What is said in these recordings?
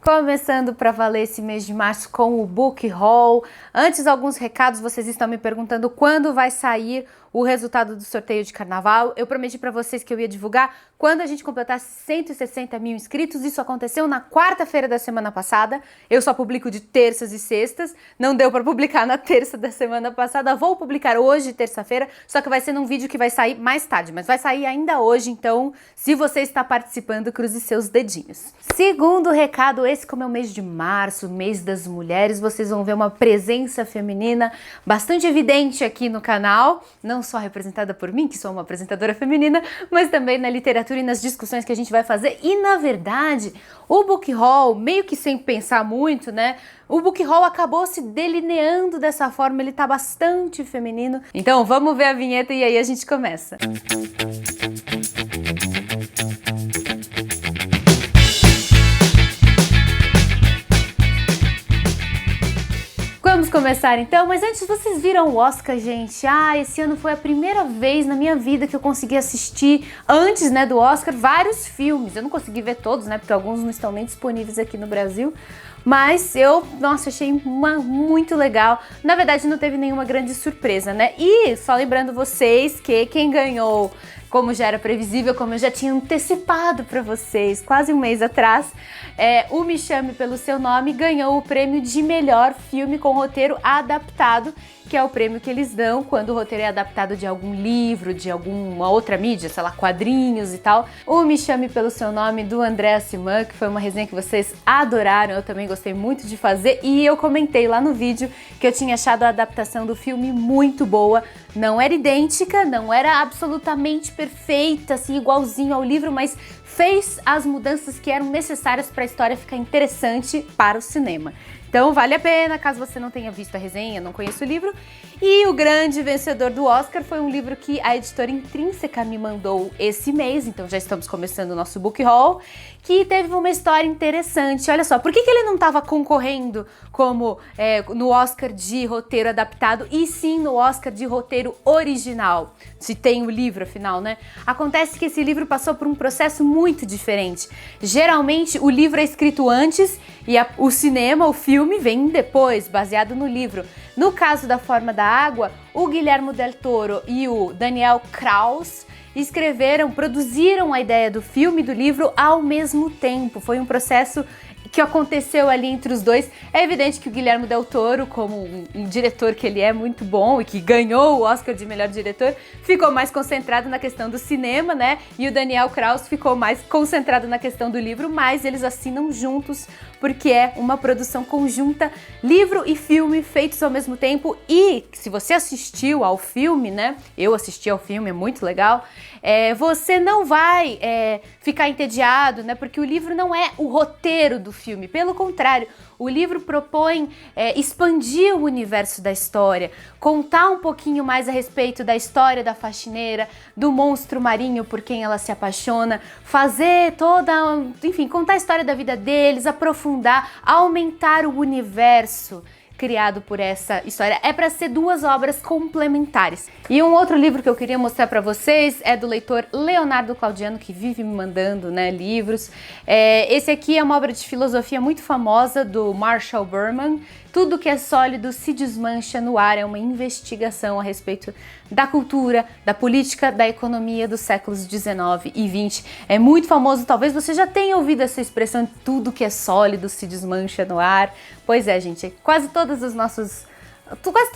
Começando para valer esse mês de março com o Book Haul. Antes, alguns recados. Vocês estão me perguntando quando vai sair o resultado do sorteio de carnaval. Eu prometi para vocês que eu ia divulgar quando a gente completasse 160 mil inscritos. Isso aconteceu na quarta-feira da semana passada. Eu só publico de terças e sextas. Não deu para publicar na terça da semana passada. Vou publicar hoje, terça-feira, só que vai ser num vídeo que vai sair mais tarde, mas vai sair ainda hoje. Então, se você está participando, cruze seus dedinhos. Segundo recado, esse como é o mês de março, mês das mulheres, vocês vão ver uma presença feminina bastante evidente aqui no canal, não só representada por mim, que sou uma apresentadora feminina, mas também na literatura e nas discussões que a gente vai fazer. E na verdade, o Book Haul, meio que sem pensar muito, né? O Book Haul acabou se delineando dessa forma, ele tá bastante feminino. Então vamos ver a vinheta e aí a gente começa. Vamos começar então, mas antes, vocês viram o Oscar, gente? Esse ano foi a primeira vez na minha vida que eu consegui assistir, antes, né, do Oscar, vários filmes. Eu não consegui ver todos, né, porque alguns não estão nem disponíveis aqui no Brasil, mas eu, nossa, achei muito legal. Na verdade, não teve nenhuma grande surpresa, né? E só lembrando vocês que quem ganhou, como já era previsível, como eu já tinha antecipado para vocês quase um mês atrás, o Me Chame Pelo Seu Nome ganhou o prêmio de melhor filme com roteiro adaptado, que é o prêmio que eles dão quando o roteiro é adaptado de algum livro, de alguma outra mídia, sei lá, quadrinhos e tal. O Me Chame Pelo Seu Nome, do André Siman, que foi uma resenha que vocês adoraram, eu também gostei muito de fazer, e eu comentei lá no vídeo que eu tinha achado a adaptação do filme muito boa. Não era idêntica, não era absolutamente perfeita, assim, igualzinho ao livro, mas fez as mudanças que eram necessárias para a história ficar interessante para o cinema. Então vale a pena, caso você não tenha visto a resenha, não conheça o livro. E o grande vencedor do Oscar foi um livro que a editora Intrínseca me mandou esse mês, então já estamos começando o nosso Book Haul, que teve uma história interessante. Olha só, por que ele não estava concorrendo como no Oscar de roteiro adaptado e sim no Oscar de roteiro original? Se tem o livro, afinal, né? Acontece que esse livro passou por um processo muito diferente. Geralmente, o livro é escrito antes e o cinema, o filme, vem depois, baseado no livro. No caso da Forma da Água, o Guillermo del Toro e o Daniel Kraus produziram a ideia do filme e do livro ao mesmo tempo. Foi um processo que aconteceu ali entre os dois. É evidente que o Guillermo del Toro, como um diretor que ele é muito bom e que ganhou o Oscar de melhor diretor, ficou mais concentrado na questão do cinema, né? E o Daniel Kraus ficou mais concentrado na questão do livro, mas eles assinam juntos porque é uma produção conjunta, livro e filme feitos ao mesmo tempo. E se você assistiu ao filme, né? Eu assisti ao filme, é muito legal. Você não vai ficar entediado, né? Porque o livro não é o roteiro do filme, pelo contrário, o livro propõe expandir o universo da história, contar um pouquinho mais a respeito da história da faxineira, do monstro marinho por quem ela se apaixona, fazer contar a história da vida deles, aprofundar, aumentar o universo criado por essa história. É para ser duas obras complementares. E um outro livro que eu queria mostrar para vocês é do leitor Leonardo Claudiano, que vive me mandando, né, livros. Esse aqui é uma obra de filosofia muito famosa do Marshall Berman. Tudo que é sólido se desmancha no ar. É uma investigação a respeito da cultura, da política, da economia dos séculos 19 e 20. É muito famoso, talvez você já tenha ouvido essa expressão, tudo que é sólido se desmancha no ar. Pois é, gente, quase tudo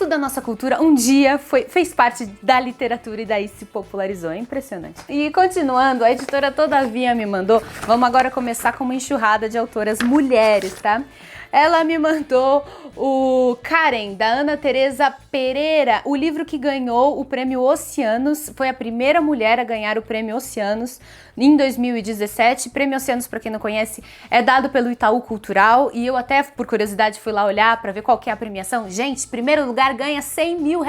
da nossa cultura um dia fez parte da literatura e daí se popularizou. É impressionante. E continuando, a editora Todavia me mandou, vamos agora começar com uma enxurrada de autoras mulheres, tá? Ela me mandou o Karen, da Ana Teresa Pereira, o livro que ganhou o prêmio Oceanos, foi a primeira mulher a ganhar o prêmio Oceanos em 2017. Prêmio Oceanos, para quem não conhece, é dado pelo Itaú Cultural e eu até, por curiosidade, fui lá olhar para ver qual que é a premiação. Gente, primeiro lugar ganha R$100 mil.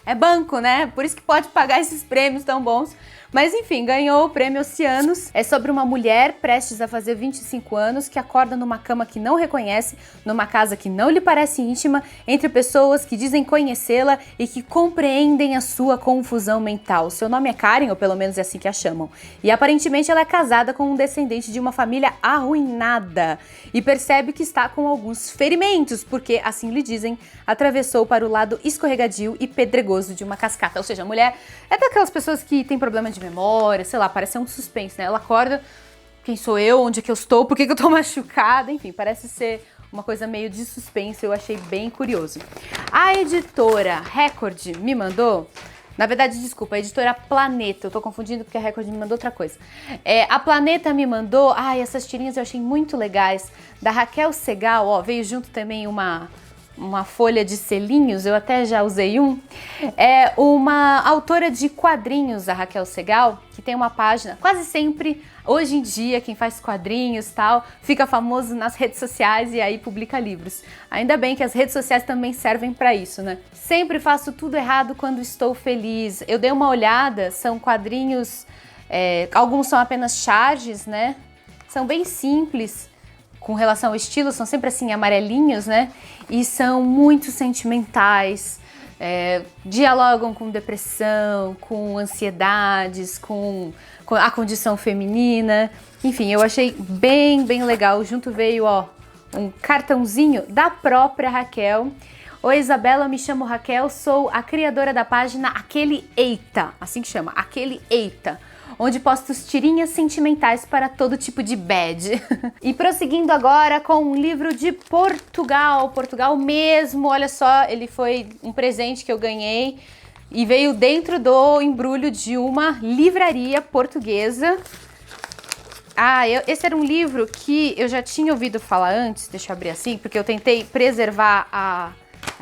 É banco, né? Por isso que pode pagar esses prêmios tão bons. Mas enfim, ganhou o prêmio Oceanos. É sobre uma mulher prestes a fazer 25 anos que acorda numa cama que não reconhece, numa casa que não lhe parece íntima, entre pessoas que dizem conhecê-la e que compreendem a sua confusão mental. Seu nome é Karen, ou pelo menos é assim que a chamam. E aparentemente ela é casada com um descendente de uma família arruinada e percebe que está com alguns ferimentos, porque, assim lhe dizem, atravessou para o lado escorregadio e pedregoso de uma cascata. Ou seja, a mulher é daquelas pessoas que tem problema de memória, sei lá, parece um suspense, né? Ela acorda, quem sou eu, onde é que eu estou, por que eu tô machucada, enfim, parece ser uma coisa meio de suspense, eu achei bem curioso. A editora Record me mandou, na verdade, desculpa, a editora Planeta, eu tô confundindo porque a Record me mandou outra coisa. A Planeta me mandou, essas tirinhas eu achei muito legais, da Raquel Segal, ó, veio junto também uma folha de selinhos, eu até já usei um. É uma autora de quadrinhos, a Raquel Segal, que tem uma página, quase sempre, hoje em dia, quem faz quadrinhos e tal, fica famoso nas redes sociais e aí publica livros. Ainda bem que as redes sociais também servem para isso, né? Sempre faço tudo errado quando estou feliz. Eu dei uma olhada, são quadrinhos, alguns são apenas charges, né? São bem simples, com relação ao estilo, são sempre assim amarelinhos, né? E são muito sentimentais, dialogam com depressão, com ansiedades, com a condição feminina. Enfim, eu achei bem legal. Junto veio, ó, um cartãozinho da própria Raquel. Oi, Isabela, me chamo Raquel, sou a criadora da página Aquele Eita, assim que chama, Aquele Eita, onde posto tirinhas sentimentais para todo tipo de bad. E prosseguindo agora com um livro de Portugal mesmo, olha só, ele foi um presente que eu ganhei e veio dentro do embrulho de uma livraria portuguesa. Esse era um livro que eu já tinha ouvido falar antes, deixa eu abrir assim, porque eu tentei preservar a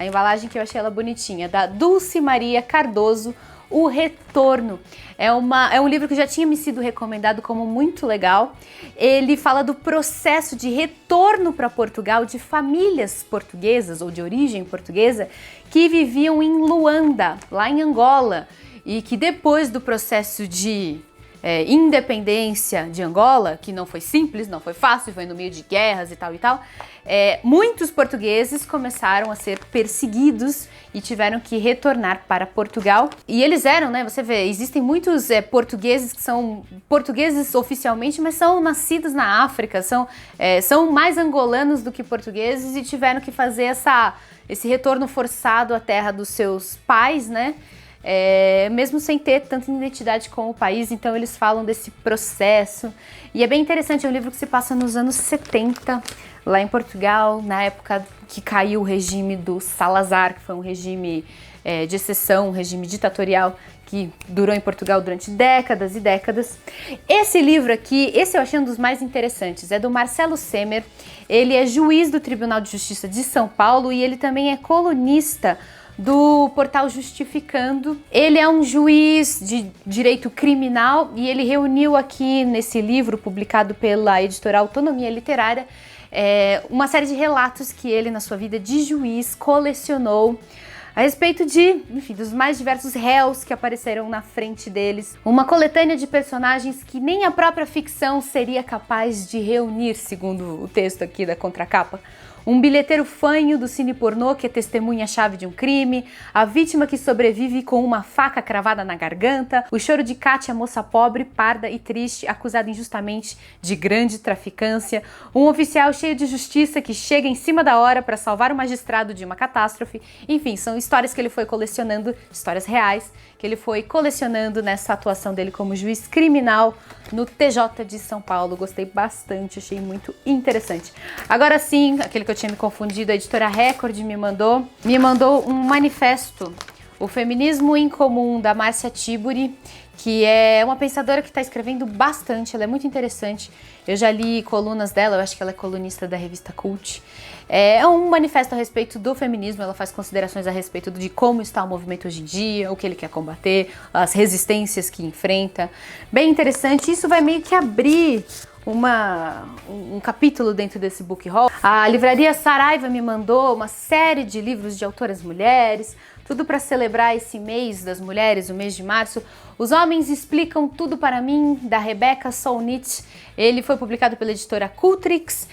embalagem que eu achei ela bonitinha, da Dulce Maria Cardoso, O Retorno. É um livro que já tinha me sido recomendado como muito legal. Ele fala do processo de retorno para Portugal de famílias portuguesas ou de origem portuguesa que viviam em Luanda, lá em Angola, e que depois do processo de independência de Angola, que não foi simples, não foi fácil, foi no meio de guerras e tal, muitos portugueses começaram a ser perseguidos e tiveram que retornar para Portugal. E eles eram, né, você vê, existem muitos portugueses que são portugueses oficialmente, mas são nascidos na África, são mais angolanos do que portugueses e tiveram que fazer esse retorno forçado à terra dos seus pais, né? Mesmo sem ter tanta identidade com o país, então eles falam desse processo. E é bem interessante, é um livro que se passa nos anos 70, lá em Portugal, na época que caiu o regime do Salazar, que foi um regime de exceção, um regime ditatorial que durou em Portugal durante décadas e décadas. Esse livro aqui, esse eu achei um dos mais interessantes, é do Marcelo Semer. Ele é juiz do Tribunal de Justiça de São Paulo e ele também é colunista do portal Justificando. Ele é um juiz de direito criminal e ele reuniu aqui nesse livro, publicado pela editora Autonomia Literária, uma série de relatos que ele, na sua vida de juiz, colecionou a respeito dos mais diversos réus que apareceram na frente deles. Uma coletânea de personagens que nem a própria ficção seria capaz de reunir, segundo o texto aqui da contracapa. Um bilheteiro fanho do cine pornô que é testemunha-chave de um crime, a vítima que sobrevive com uma faca cravada na garganta, o choro de Kátia, moça pobre, parda e triste, acusada injustamente de grande traficância, um oficial cheio de justiça que chega em cima da hora para salvar o magistrado de uma catástrofe. Enfim, são histórias que ele foi colecionando, histórias reais, que ele foi colecionando nessa atuação dele como juiz criminal no TJ de São Paulo. Gostei bastante, achei muito interessante. Agora sim, aquele que eu tinha me confundido, a editora Record me mandou um manifesto, O Feminismo Incomum, da Márcia Tiburi, que é uma pensadora que está escrevendo bastante, ela é muito interessante. Eu já li colunas dela, eu acho que ela é colunista da revista Cult. É um manifesto a respeito do feminismo, ela faz considerações a respeito de como está o movimento hoje em dia, o que ele quer combater, as resistências que enfrenta. Bem interessante, isso vai meio que abrir um capítulo dentro desse book haul. A livraria Saraiva me mandou uma série de livros de autoras mulheres, tudo para celebrar esse mês das mulheres, o mês de março. Os Homens Explicam Tudo para Mim, da Rebecca Solnit. Ele foi publicado pela editora Cultrix.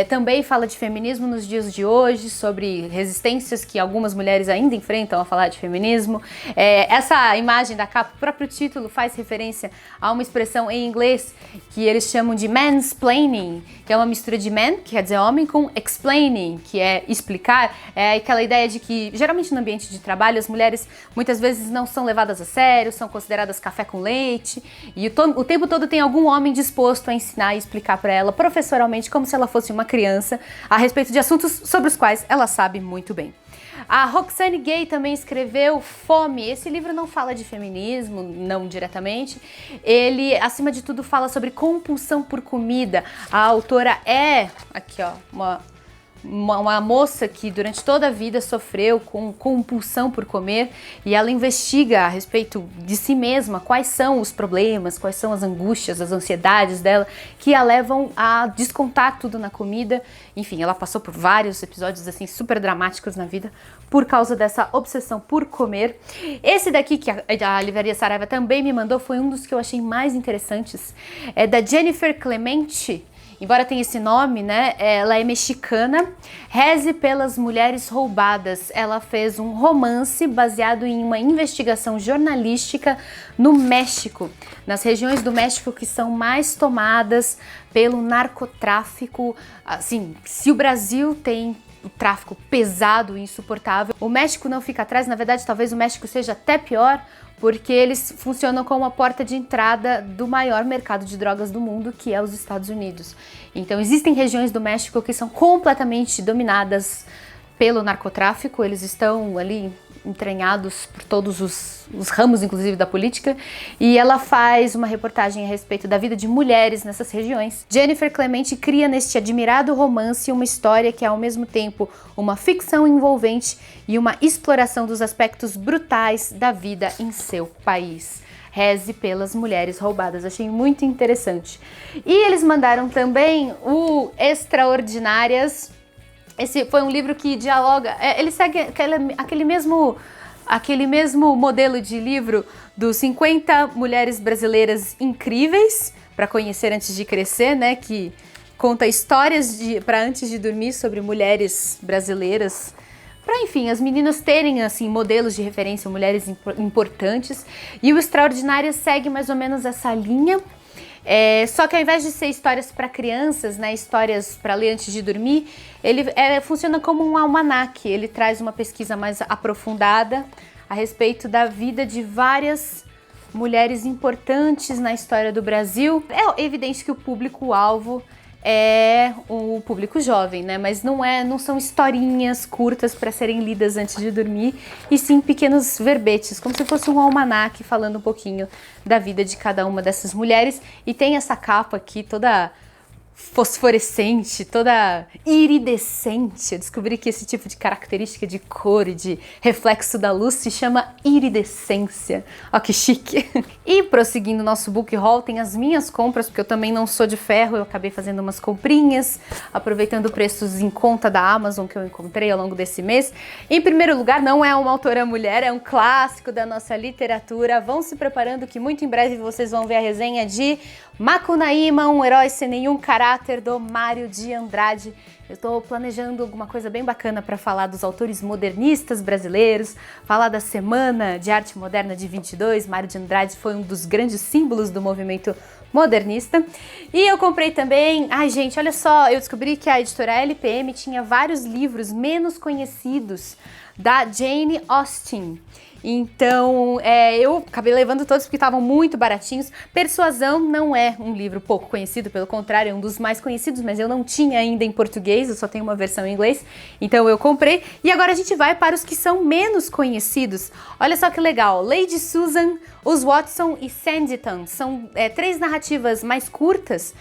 Também fala de feminismo nos dias de hoje, sobre resistências que algumas mulheres ainda enfrentam a falar de feminismo. Essa imagem da capa, o próprio título faz referência a uma expressão em inglês que eles chamam de mansplaining, que é uma mistura de man, que quer dizer homem, com explaining, que é explicar. É aquela ideia de que, geralmente no ambiente de trabalho, as mulheres muitas vezes não são levadas a sério, são consideradas café com leite, e o tempo todo tem algum homem disposto a ensinar e explicar para ela professoralmente, como se ela fosse uma criança, a respeito de assuntos sobre os quais ela sabe muito bem. A Roxane Gay também escreveu Fome. Esse livro não fala de feminismo, não diretamente. Ele, acima de tudo, fala sobre compulsão por comida. A autora é, aqui ó, uma moça que durante toda a vida sofreu com compulsão por comer, e ela investiga a respeito de si mesma quais são os problemas, quais são as angústias, as ansiedades dela que a levam a descontar tudo na comida. Enfim, ela passou por vários episódios assim super dramáticos na vida por causa dessa obsessão por comer. Esse daqui que a Livraria Saraiva também me mandou foi um dos que eu achei mais interessantes. É da Jennifer Clemente. Embora tenha esse nome, né, ela é mexicana. Reze pelas Mulheres Roubadas. Ela fez um romance baseado em uma investigação jornalística no México, nas regiões do México que são mais tomadas pelo narcotráfico. Assim, se o Brasil tem o tráfico pesado e insuportável, o México não fica atrás. Na verdade, talvez o México seja até pior, porque eles funcionam como a porta de entrada do maior mercado de drogas do mundo, que é os Estados Unidos. Então existem regiões do México que são completamente dominadas pelo narcotráfico, eles estão ali entranhados por todos os ramos, inclusive da política, e ela faz uma reportagem a respeito da vida de mulheres nessas regiões. Jennifer Clemente cria neste admirado romance uma história que é ao mesmo tempo uma ficção envolvente e uma exploração dos aspectos brutais da vida em seu país. Reze pelas Mulheres Roubadas. Achei muito interessante. E eles mandaram também o Extraordinárias. Esse foi um livro que dialoga, ele segue aquele mesmo modelo de livro dos 50 mulheres brasileiras incríveis para conhecer antes de crescer, né? Que conta histórias para antes de dormir sobre mulheres brasileiras, para, enfim, as meninas terem assim modelos de referência, mulheres importantes. E o Extraordinário segue mais ou menos essa linha. Só que ao invés de ser histórias para crianças, né, histórias para ler antes de dormir, ele funciona como um almanaque. Ele traz uma pesquisa mais aprofundada a respeito da vida de várias mulheres importantes na história do Brasil. É evidente que o público-alvo é o público jovem, né? Mas não são historinhas curtas para serem lidas antes de dormir, e sim pequenos verbetes, como se fosse um almanaque falando um pouquinho da vida de cada uma dessas mulheres. E tem essa capa aqui toda fosforescente, toda iridescente. Eu descobri que esse tipo de característica de cor e de reflexo da luz se chama iridescência. Ó, que chique! E prosseguindo nosso book haul, tem as minhas compras, porque eu também não sou de ferro, eu acabei fazendo umas comprinhas, aproveitando preços em conta da Amazon que eu encontrei ao longo desse mês. Em primeiro lugar, não é uma autora mulher, é um clássico da nossa literatura. Vão se preparando que muito em breve vocês vão ver a resenha de Macunaíma, um herói sem nenhum caráter, do Mário de Andrade. Eu estou planejando alguma coisa bem bacana para falar dos autores modernistas brasileiros, falar da Semana de Arte Moderna de 22. Mário de Andrade foi um dos grandes símbolos do movimento modernista. E eu comprei também... Ai, gente, olha só, eu descobri que a editora LPM tinha vários livros menos conhecidos da Jane Austen. Então, eu acabei levando todos porque estavam muito baratinhos. Persuasão não é um livro pouco conhecido, pelo contrário, é um dos mais conhecidos, mas eu não tinha ainda em português, eu só tenho uma versão em inglês, então eu comprei. E agora a gente vai para os que são menos conhecidos. Olha só que legal, Lady Susan, Os Watson e Sanditon. São 3 narrativas mais curtas,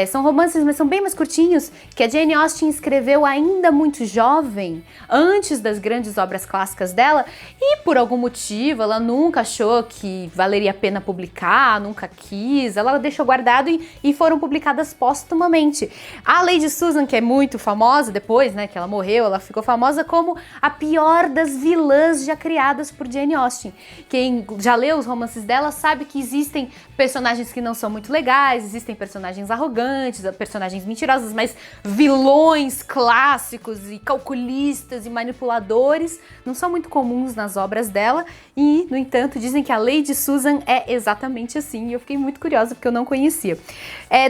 são romances, mas são bem mais curtinhos, que a Jane Austen escreveu ainda muito jovem, antes das grandes obras obras clássicas dela, e por algum motivo ela nunca achou que valeria a pena publicar, nunca quis, ela deixou guardado e foram publicadas póstumamente. A Lady Susan, que é muito famosa depois, né, que ela morreu, ela ficou famosa como a pior das vilãs já criadas por Jane Austen. Quem já leu os romances dela sabe que existem personagens que não são muito legais, existem personagens arrogantes, personagens mentirosas, mas vilões clássicos e calculistas e manipuladores não são muito comuns nas obras dela e, no entanto, dizem que a Lady Susan é exatamente assim e eu fiquei muito curiosa porque eu não conhecia.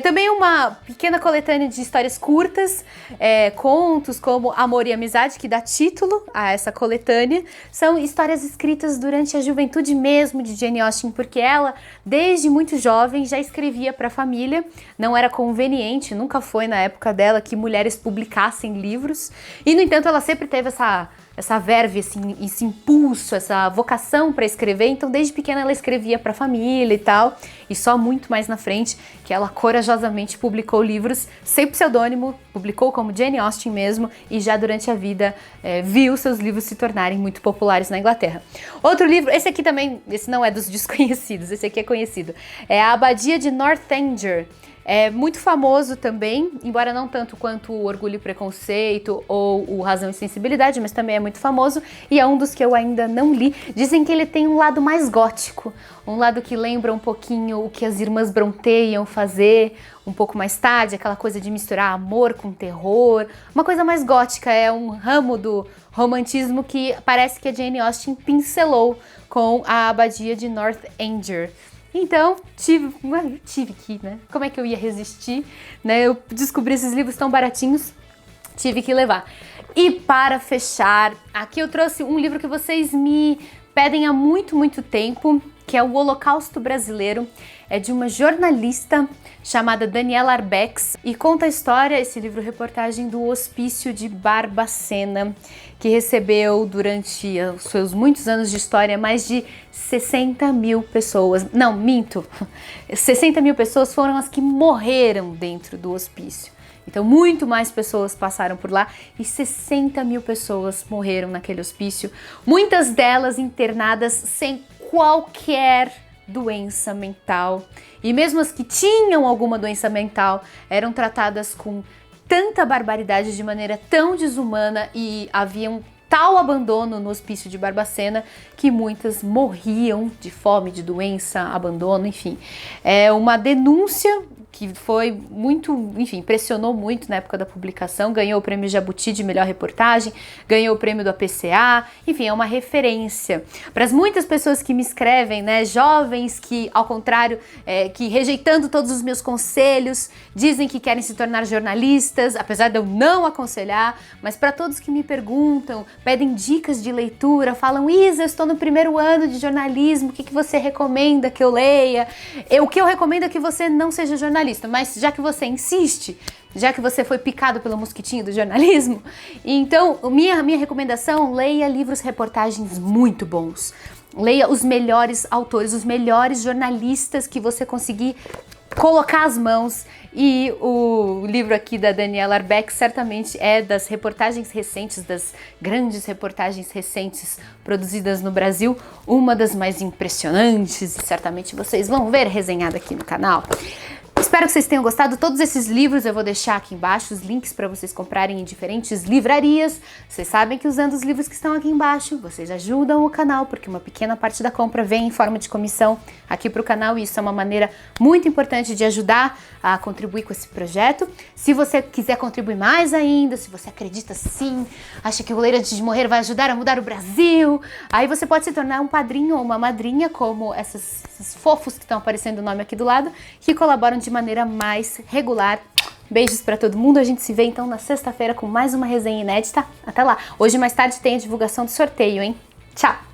Também uma pequena coletânea de histórias curtas, contos como Amor e Amizade, que dá título a essa coletânea, são histórias escritas durante a juventude mesmo de Jane Austen, porque ela, desde muito jovem, já escrevia para a família, não era conveniente, nunca foi na época dela que mulheres publicassem livros, e no entanto ela sempre teve essa verve, esse impulso, essa vocação para escrever, então desde pequena ela escrevia para a família e tal, e só muito mais na frente que ela corajosamente publicou livros sem pseudônimo, publicou como Jane Austen mesmo, e já durante a vida viu seus livros se tornarem muito populares na Inglaterra. Outro livro, esse aqui também, esse não é dos desconhecidos, esse aqui é conhecido, é A Abadia de Northanger. É muito famoso também, embora não tanto quanto o Orgulho e Preconceito ou o Razão e Sensibilidade, mas também é muito famoso e é um dos que eu ainda não li. Dizem que ele tem um lado mais gótico, um lado que lembra um pouquinho o que as irmãs Brontë iam fazer um pouco mais tarde, aquela coisa de misturar amor com terror, uma coisa mais gótica, é um ramo do romantismo que parece que a Jane Austen pincelou com A Abadia de Northanger. Então, tive que, né? Como é que eu ia resistir, né? Eu descobri esses livros tão baratinhos, tive que levar. E para fechar, aqui eu trouxe um livro que vocês me pedem há muito, muito tempo, que é o Holocausto Brasileiro. É de uma jornalista chamada Daniela Arbex e conta a história, esse livro-reportagem, do Hospício de Barbacena, que recebeu durante os seus muitos anos de história mais de 60 mil pessoas. Não, minto. 60 mil pessoas foram as que morreram dentro do hospício. Então, muito mais pessoas passaram por lá e 60 mil pessoas morreram naquele hospício. Muitas delas internadas sem qualquer doença mental. E mesmo as que tinham alguma doença mental eram tratadas com tanta barbaridade, de maneira tão desumana, e havia um tal abandono no hospício de Barbacena que muitas morriam de fome, de doença, abandono, enfim. É uma denúncia que foi muito, enfim, impressionou muito na época da publicação, ganhou o prêmio Jabuti de melhor reportagem, ganhou o prêmio do APCA, enfim, é uma referência. Para as muitas pessoas que me escrevem, né, jovens que, ao contrário, que rejeitando todos os meus conselhos, dizem que querem se tornar jornalistas, apesar de eu não aconselhar, mas para todos que me perguntam, pedem dicas de leitura, falam: Isa, eu estou no primeiro ano de jornalismo, o que você recomenda que eu leia? O que eu recomendo é que você não seja jornalista, mas já que você insiste, já que você foi picado pelo mosquitinho do jornalismo, então minha recomendação: leia livros, reportagens muito bons. Leia os melhores autores, os melhores jornalistas que você conseguir colocar as mãos. E o livro aqui da Daniela Arbex certamente é das reportagens recentes, das grandes reportagens recentes produzidas no Brasil, uma das mais impressionantes, e certamente vocês vão ver resenhada aqui no canal. Espero que vocês tenham gostado. Todos esses livros eu vou deixar aqui embaixo, os links para vocês comprarem em diferentes livrarias. Vocês sabem que usando os livros que estão aqui embaixo, vocês ajudam o canal, porque uma pequena parte da compra vem em forma de comissão aqui para o canal, e isso é uma maneira muito importante de ajudar a contribuir com esse projeto. Se você quiser contribuir mais ainda, se você acredita sim, acha que o Ler Antes de Morrer vai ajudar a mudar o Brasil, aí você pode se tornar um padrinho ou uma madrinha, como esses fofos que estão aparecendo o nome aqui do lado, que colaboram de maneira mais regular. Beijos pra todo mundo, a gente se vê então na sexta-feira com mais uma resenha inédita. Até lá! Hoje mais tarde tem a divulgação do sorteio, hein? Tchau!